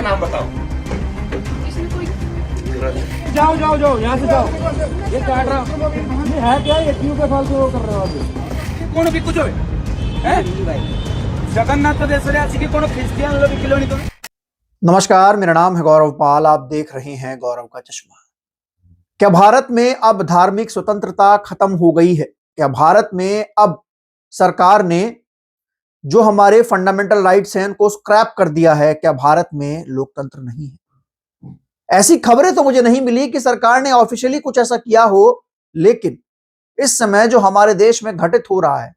नाम बताओ। इसमें कोई जाओ जाओ जाओ यहाँ से जाओ। ये काट रहा ये है क्या? ये क्यों के फालतू वो कर रहे हो आप? कौन भी कुछ है जगन्नाथ देश रे कौन ख्रिस्टियन लोग किलोनी तो। नमस्कार, मेरा नाम है गौरव पाल। आप देख रहे हैं गौरव का चश्मा। क्या भारत में अब धार्मिक स्वतंत्रता खत्म हो गई है? क्या भारत में अब सरकार ने जो हमारे फंडामेंटल राइट्स हैं उनको स्क्रैप कर दिया है? क्या भारत में लोकतंत्र नहीं है? ऐसी खबरें तो मुझे नहीं मिली कि सरकार ने ऑफिशियली कुछ ऐसा किया हो, लेकिन इस समय जो हमारे देश में घटित हो रहा है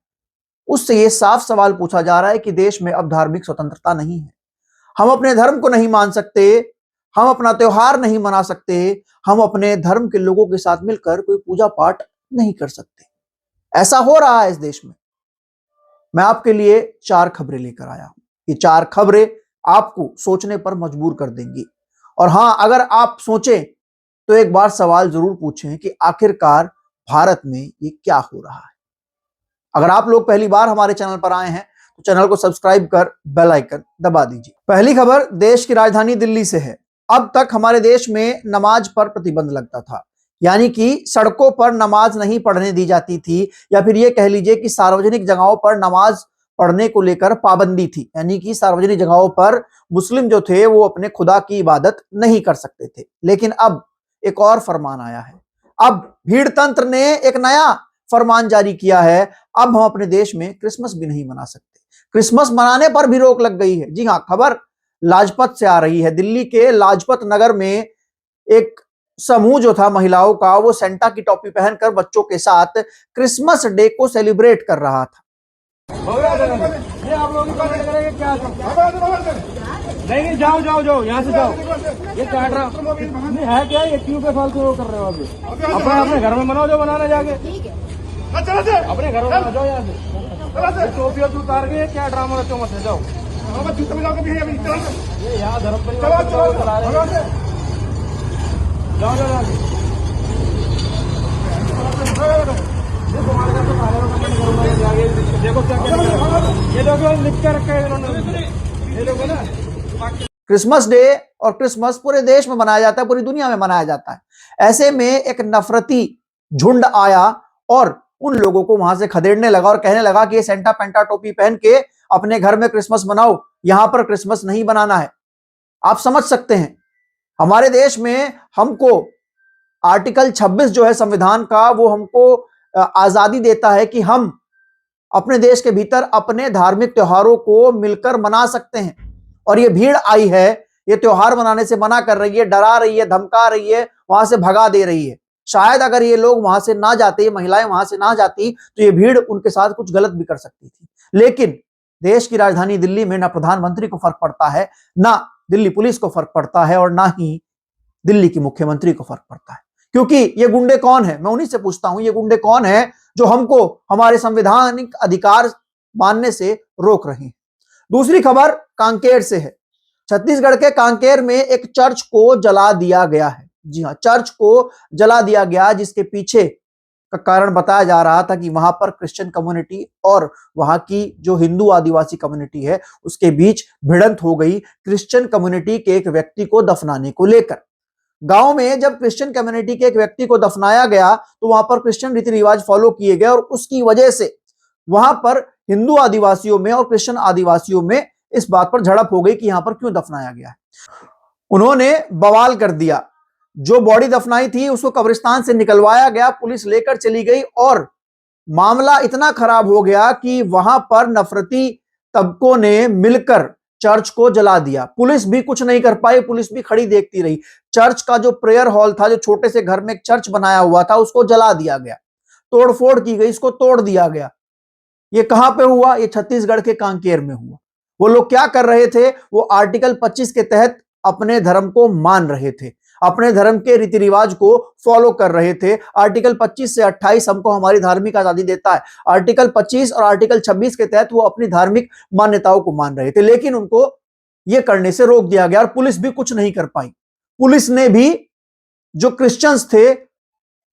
उससे यह साफ सवाल पूछा जा रहा है कि देश में अब धार्मिक स्वतंत्रता नहीं है। हम अपने धर्म को नहीं मान सकते, हम अपना त्योहार नहीं मना सकते, हम अपने धर्म के लोगों के साथ मिलकर कोई पूजा पाठ नहीं कर सकते। ऐसा हो रहा है इस देश में। मैं आपके लिए 4 खबरें लेकर आया हूं। ये 4 खबरें आपको सोचने पर मजबूर कर देंगी। और हां, अगर आप सोचें तो एक बार सवाल जरूर पूछें कि आखिरकार भारत में ये क्या हो रहा है। अगर आप लोग पहली बार हमारे चैनल पर आए हैं तो चैनल को सब्सक्राइब कर बेल आइकन दबा दीजिए। पहली खबर देश की राजधानी दिल्ली से है। अब तक हमारे देश में नमाज पर प्रतिबंध लगता था, यानी कि सड़कों पर नमाज नहीं पढ़ने दी जाती थी, या फिर ये कह लीजिए कि सार्वजनिक जगहों पर नमाज पढ़ने को लेकर पाबंदी थी, यानी कि सार्वजनिक जगहों पर मुस्लिम जो थे वो अपने खुदा की इबादत नहीं कर सकते थे। लेकिन अब एक और फरमान आया है। अब भीड़ तंत्र ने एक नया फरमान जारी किया है। अब हम अपने देश में क्रिसमस भी नहीं मना सकते। क्रिसमस मनाने पर भी रोक लग गई है। जी हां, खबर लाजपत से आ रही है। दिल्ली के लाजपत नगर में एक समूह जो था महिलाओं का, वो सेंटा की टोपी पहनकर बच्चों के साथ क्रिसमस डे को सेलिब्रेट कर रहा था। ये आप लोग करेंगे क्या? नहीं जाओ जाओ जाओ यहाँ से जाओ। ये काट रहा है क्या? ये क्यों के फालतू वो कर रहे हो आप? अपने घर में बनाओ जो बनाना जाके। अपने घर में बना जाओ यहाँ से। टोपी और उतार के क्या ड्रामा रखते हो? मत जाओ। ये यहाँ धर्म परिवार चला रहे हैं। जाओ जाओ जाओ। देखो क्या ये देखो लिख के रखा है इन्होंने। ये देखो ना, क्रिसमस डे और क्रिसमस पूरे देश में मनाया जाता है, पूरी दुनिया में मनाया जाता है। ऐसे में एक नफरती झुंड आया और उन लोगों को वहां से खदेड़ने लगा और कहने लगा कि ये सेंटा पेंटा टोपी पहन के अपने घर में क्रिसमस मनाओ, यहां पर क्रिसमस नहीं बनाना है। आप समझ सकते हैं, हमारे देश में हमको आर्टिकल 26 जो है संविधान का, वो हमको आजादी देता है कि हम अपने देश के भीतर अपने धार्मिक त्योहारों को मिलकर मना सकते हैं। और ये भीड़ आई है, ये त्योहार मनाने से मना कर रही है, डरा रही है, धमका रही है, वहां से भगा दे रही है। शायद अगर ये लोग वहां से ना जाते, महिलाएं वहां से ना जाती, तो ये भीड़ उनके साथ कुछ गलत भी कर सकती थी। लेकिन देश की राजधानी दिल्ली में ना प्रधानमंत्री को फर्क पड़ता है, ना दिल्ली पुलिस को फर्क पड़ता है, और ना ही दिल्ली की मुख्यमंत्री को फर्क पड़ता है। क्योंकि ये गुंडे कौन है? मैं उन्हीं से पूछता हूं, ये गुंडे कौन है जो हमको हमारे संवैधानिक अधिकार मानने से रोक रहे हैं? दूसरी खबर कांकेर से है। छत्तीसगढ़ के कांकेर में एक चर्च को जला दिया गया है। जी हां, चर्च को जला दिया गया, जिसके पीछे का कारण बताया जा रहा था कि वहां पर क्रिश्चियन कम्युनिटी और वहां की जो हिंदू आदिवासी कम्युनिटी है उसके बीच भिड़ंत हो गई क्रिश्चियन कम्युनिटी के एक व्यक्ति को दफनाने को लेकर। गांव में जब क्रिश्चियन कम्युनिटी के एक व्यक्ति को दफनाया गया तो वहां पर क्रिश्चियन रीति रिवाज फॉलो किए गए, और उसकी वजह से वहां पर हिंदू आदिवासियों में और क्रिश्चियन आदिवासियों में इस बात पर झड़प हो गई कि यहां पर क्यों दफनाया गया है। उन्होंने बवाल कर दिया। जो बॉडी दफनाई थी उसको कब्रिस्तान से निकलवाया गया, पुलिस लेकर चली गई, और मामला इतना खराब हो गया कि वहां पर नफरती तबकों ने मिलकर चर्च को जला दिया। पुलिस भी कुछ नहीं कर पाई, पुलिस भी खड़ी देखती रही। चर्च का जो प्रेयर हॉल था, जो छोटे से घर में एक चर्च बनाया हुआ था, उसको जला दिया गया, तोड़फोड़ की गई, इसको तोड़ दिया गया। ये कहां पे हुआ? ये छत्तीसगढ़ के कांकेर में हुआ। वो लोग क्या कर रहे थे? वो आर्टिकल 25 के तहत अपने धर्म को मान रहे थे, अपने धर्म के रीति रिवाज को फॉलो कर रहे थे। आर्टिकल 25 से 28 हमको हमारी धार्मिक आजादी देता है। आर्टिकल 25 और आर्टिकल 26 के तहत वो अपनी धार्मिक मान्यताओं को मान रहे थे, लेकिन उनको ये करने से रोक दिया गया और पुलिस भी कुछ नहीं कर पाई। पुलिस ने भी जो क्रिश्चियंस थे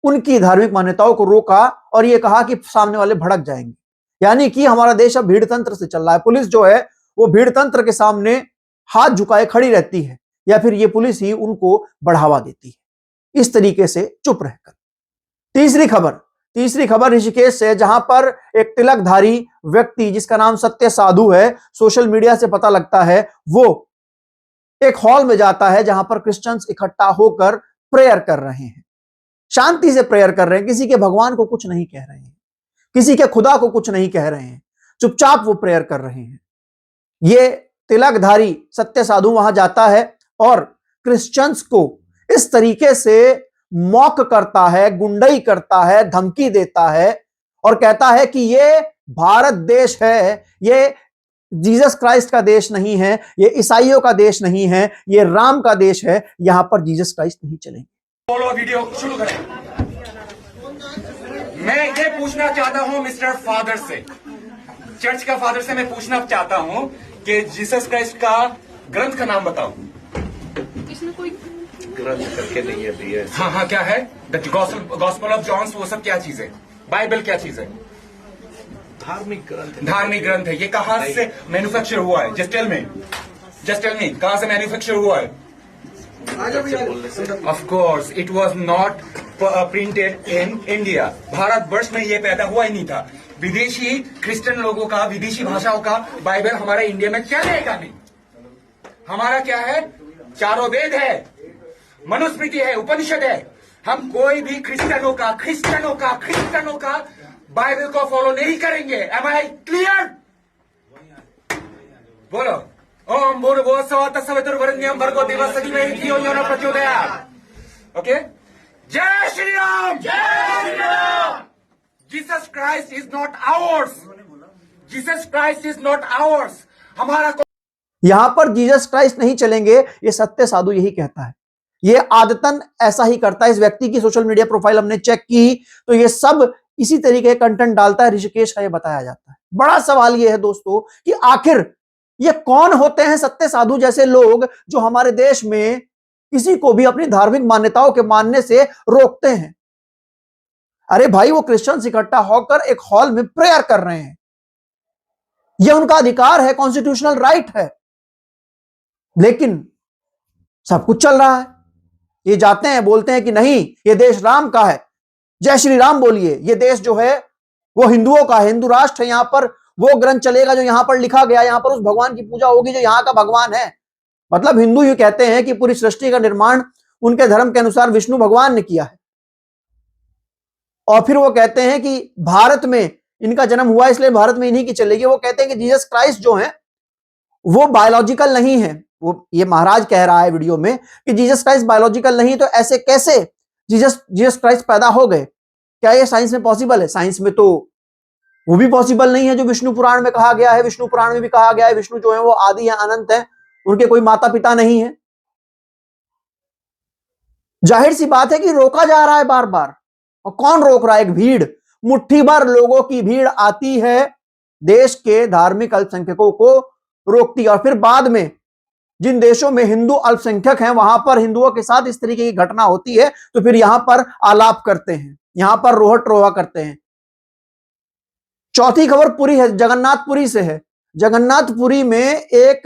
उनकी धार्मिक मान्यताओं को रोका और ये कहा कि सामने वाले भड़क जाएंगे। यानी कि हमारा देश अब भीड़ तंत्र से चल रहा है। पुलिस जो है वो भीड़ तंत्र के सामने हाथ झुकाए खड़ी रहती है। या फिर ये पुलिस ही उनको बढ़ावा देती है, इस तरीके से चुप रहकर। तीसरी खबर ऋषिकेश से, जहां पर एक तिलकधारी व्यक्ति जिसका नाम सत्य साधु है, सोशल मीडिया से पता लगता है, वो एक हॉल में जाता है जहां पर क्रिश्चियंस इकट्ठा होकर प्रेयर कर रहे हैं, शांति से प्रेयर कर रहे हैं, किसी के भगवान को कुछ नहीं कह रहे हैं, किसी के खुदा को कुछ नहीं कह रहे हैं, चुपचाप वो प्रेयर कर रहे हैं। ये तिलकधारी सत्य साधु वहां जाता है और क्रिश्चियंस को इस तरीके से मॉक करता है, गुंडई करता है, धमकी देता है और कहता है कि ये भारत देश है, ये जीसस क्राइस्ट का देश नहीं है, ये ईसाइयों का देश नहीं है, ये राम का देश है, यहां पर जीसस क्राइस्ट नहीं चलेंगे। बोलो, वीडियो शुरू करें। मैं ये पूछना चाहता हूं मिस्टर फादर से, चर्च का फादर से मैं पूछना चाहता हूं कि जीसस क्राइस्ट का ग्रंथ का नाम बताओ। इसने कोई ग्रंथ करके नहीं है। हाँ, क्या है? द गॉस्पेल ऑफ जॉन्स, वो सब क्या चीज है? बाइबल क्या चीज है? धार्मिक ग्रंथ है। ये कहां से मैन्युफैक्चर हुआ है? जस्ट टेल मी, कहां से मैन्युफैक्चर हुआ है? Of course it was not printed in India. Bharatvarsh में ये पैदा हुआ ही नहीं था। विदेशी क्रिश्चियन लोगों का, विदेशी भाषाओं का बाइबल हमारे इंडिया में चलेगा नहीं। हमारा क्या है? चारों वेद है, मनुस्मृति है, उपनिषद है। हम कोई भी क्रिश्चियनों का बाइबल को फॉलो नहीं करेंगे। Am I clear? बोलो। ओम भूर्भुवस्सुवः तत्सवितुर्वरेण्यं भर्गो देवस्य धीमहि धियो यो नः प्रचोदयात्। ओके, जय Shri Ram. Jesus Christ is not hours. हमारा यहां पर जीसस क्राइस्ट नहीं चलेंगे, ये सत्य साधु यही कहता है। ये आदतन ऐसा ही करता है। इस व्यक्ति की सोशल मीडिया प्रोफाइल हमने चेक की तो ये सब इसी तरीके का कंटेंट डालता है। ऋषिकेश का ये बताया जाता है। बड़ा सवाल ये है दोस्तों कि आखिर ये कौन होते हैं सत्य साधु जैसे लोग जो हमारे देश में किसी को भी अपनी धार्मिक मान्यताओं के मानने से रोकते हैं। अरे भाई, वो क्रिश्चियंस इकट्ठा होकर एक हॉल में प्रेयर कर रहे हैं, यह उनका अधिकार है, कॉन्स्टिट्यूशनल राइट है, लेकिन सब कुछ चल रहा है। ये जाते हैं, बोलते हैं कि नहीं, ये देश राम का है, जय श्री राम बोलिए, ये देश जो है वो हिंदुओं का है, हिंदू राष्ट्र है, यहां पर वो ग्रंथ चलेगा जो यहां पर लिखा गया, यहां पर उस भगवान की पूजा होगी जो यहां का भगवान है। मतलब हिंदू ये कहते हैं कि पूरी सृष्टि का निर्माण उनके धर्म के अनुसार विष्णु भगवान ने किया है, और फिर वो कहते हैं कि भारत में इनका जन्म हुआ इसलिए भारत में इन्हीं की चलेगी। वो कहते हैं कि जीसस क्राइस्ट जो है वो बायोलॉजिकल नहीं है। वो ये महाराज कह रहा है वीडियो में कि जीसस क्राइस्ट बायोलॉजिकल नहीं, तो ऐसे कैसे जीसस क्राइस्ट पैदा हो गए? क्या ये साइंस में पॉसिबल है? साइंस में तो वो भी पॉसिबल नहीं है जो विष्णु पुराण में कहा गया है। विष्णु पुराण में भी कहा गया है विष्णु जो है वो आदि है, अनंत है, उनके कोई माता पिता नहीं है। जाहिर सी बात है कि रोका जा रहा है बार बार। और कौन रोक रहा है? एक भीड़, मुट्ठी भर लोगों की भीड़ आती है, देश के धार्मिक अल्पसंख्यकों को रोकती है, और फिर बाद में जिन देशों में हिंदू अल्पसंख्यक हैं वहां पर हिंदुओं के साथ इस तरीके की घटना होती है तो फिर यहां पर आलाप करते हैं, यहां पर रोहट रोहा करते हैं। चौथी खबर पुरी है, जगन्नाथपुरी से है। जगन्नाथपुरी में एक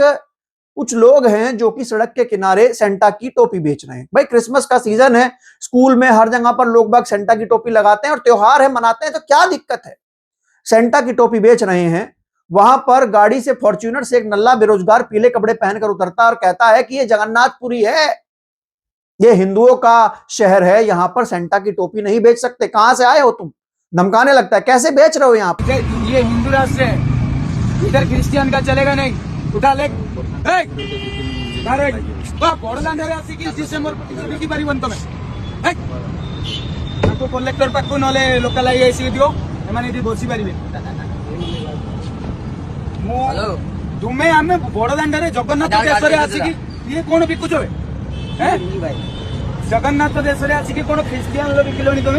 कुछ लोग हैं जो कि सड़क के किनारे सेंटा की टोपी बेच रहे हैं। भाई, क्रिसमस का सीजन है, स्कूल में हर जगह पर लोग बाग सेंटा की टोपी लगाते हैं और त्योहार है, मनाते हैं, तो क्या दिक्कत है? सेंटा की टोपी बेच रहे हैं। वहां पर गाड़ी से, फॉर्च्यूनर से एक नल्ला बेरोजगार पीले कपड़े पहनकर उतरता है और कहता है कि ये जगन्नाथपुरी है, ये हिंदुओं का शहर है, यहां पर सेंटा की टोपी नहीं बेच सकते। कहां से आए हो तुम? धमकाने लगता है। कैसे बेच रहे हो यहाँ पे? ये हिंदू राष्ट्र है, इधर क्रिश्चियन का चलेगा नहीं। उठा ले कलेक्टर पाखु नले लोकल आईसी दियो एमाने बसी पारे। तुमे आमे बड़दाण्डे जगन्नाथ देश आसिकी ये कौन बिकुच? जगन्नाथ देश आसिकी कौन ख्रीस्टियान बिकिलनी तुम?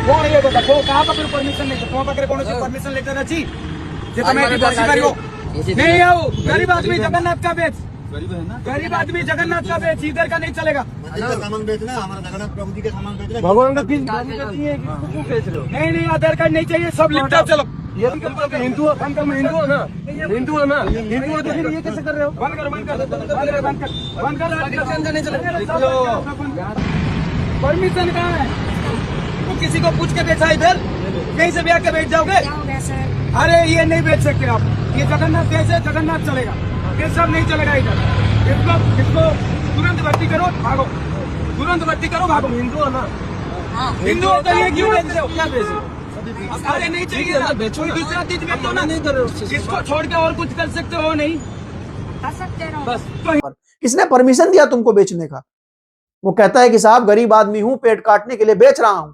कौन ये कथा क्या परमिशन नहीं? तुम पाखे कौन परमिशन लेटर अच्छी बसी पार? नहीं आओ, गरीब आदमी जगन्नाथ का बेच, गरीब आदमी जगन्नाथ का बेच, इधर का नहीं चलेगा। सामान बेचना, हमारा जगन्नाथ प्रभु जी के सामान बेचना, भगवान का बेच रहे हो? नहीं, आधार कार्ड नहीं चाहिए, सब लिपटा चलो। ये भी करते हो हिंदू बंद कर, हिंदू हो ना, हिंदू हो ना, हिंदू हो तो फिर ये कैसे कर रहे हो? बंद कर परमिशन कहाँ है? वो किसी को पूछ के बेचा इधर, कहीं से भी आके बैठ जाओगे? क्या हो गया सर? अरे ये नहीं बेच सकते आप, ये जगन्नाथ देश है, जगन्नाथ चलेगा, ये सब नहीं चलेगा इधर। इसको तुरंत भर्ती करो, भागो, तुरंत भर्ती करो, भागो। हिंदू हो ना, हिंदू होकर ये क्यों बेच रहे हो? क्या बेच रहे हो? अरे नहीं चाहिए ना, कोई दूसरा चीज बेचो ना, नहीं कर रहे हो। इसको छोड़ के और कुछ कर सकते हो? नहीं, कर सकते हो। बस किसने परमिशन दिया तुमको बेचने का? वो कहता है कि साहब गरीब आदमी हूं, पेट काटने के लिए बेच रहा हूं।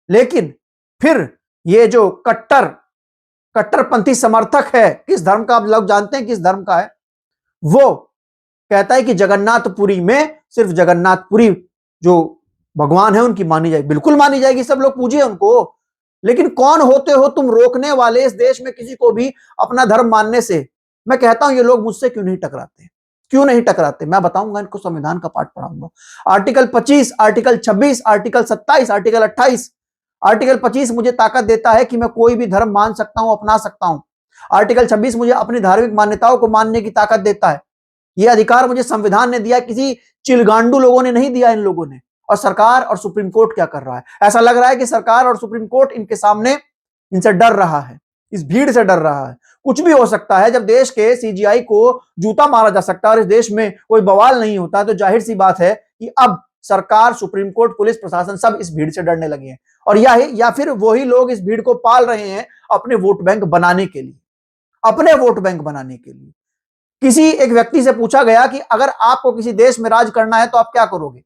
लेकिन फिर ये जो कट्टरपंथी समर्थक है, किस धर्म का आप लोग जानते हैं किस धर्म का है? वो कहता है कि जगन्नाथपुरी में सिर्फ जगन्नाथपुरी जो भगवान है उनकी मानी जाएगी। बिल्कुल मानी जाएगी, सब लोग पूजिए उनको। लेकिन कौन होते हो तुम रोकने वाले इस देश में किसी को भी अपना धर्म मानने से? मैं कहता हूं ये लोग मुझसे क्यों नहीं टकराते, क्यों नहीं टकराते? मैं बताऊंगा इनको, संविधान का पाठ पढ़ाऊंगा। Article 25, article 26, article 27, article 28। Article 25 मुझे ताकत देता है कि मैं कोई भी धर्म मान सकता हूं, अपना सकता हूं। आर्टिकल 26 मुझे अपनी धार्मिक मान्यताओं को मानने की ताकत देता है। यह अधिकार मुझे संविधान ने दिया, किसी चिलगांडू लोगों ने नहीं दिया, इन लोगों ने। और सरकार और सुप्रीम कोर्ट क्या कर रहा है? ऐसा लग रहा है कि सरकार और सुप्रीम कोर्ट इनके सामने, इनसे डर रहा है, इस भीड़ से डर रहा है। कुछ भी हो सकता है। जब देश के सीजीआई को जूता मारा जा सकता है और इस देश में कोई बवाल नहीं होता, तो जाहिर सी बात है कि अब सरकार, सुप्रीम कोर्ट, पुलिस प्रशासन सब इस भीड़ से डरने लगे हैं। और या फिर वही लोग इस भीड़ को पाल रहे हैं अपने वोट बैंक बनाने के लिए, अपने वोट बैंक बनाने के लिए। किसी एक व्यक्ति से पूछा गया कि अगर आपको किसी देश में राज करना है तो आप क्या करोगे?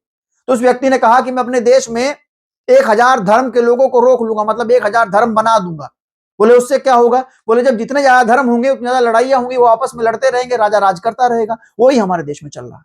तो उस व्यक्ति ने कहा कि मैं अपने देश में 1000 धर्म के लोगों को रोक लूंगा, मतलब 1000 धर्म बना दूंगा। बोले उससे क्या होगा? बोले जब जितने ज्यादा धर्म होंगे उतनी ज्यादा लड़ाइयां होंगी, वो आपस में लड़ते रहेंगे, राजा राज करता रहेगा। वही हमारे देश में चल रहा है।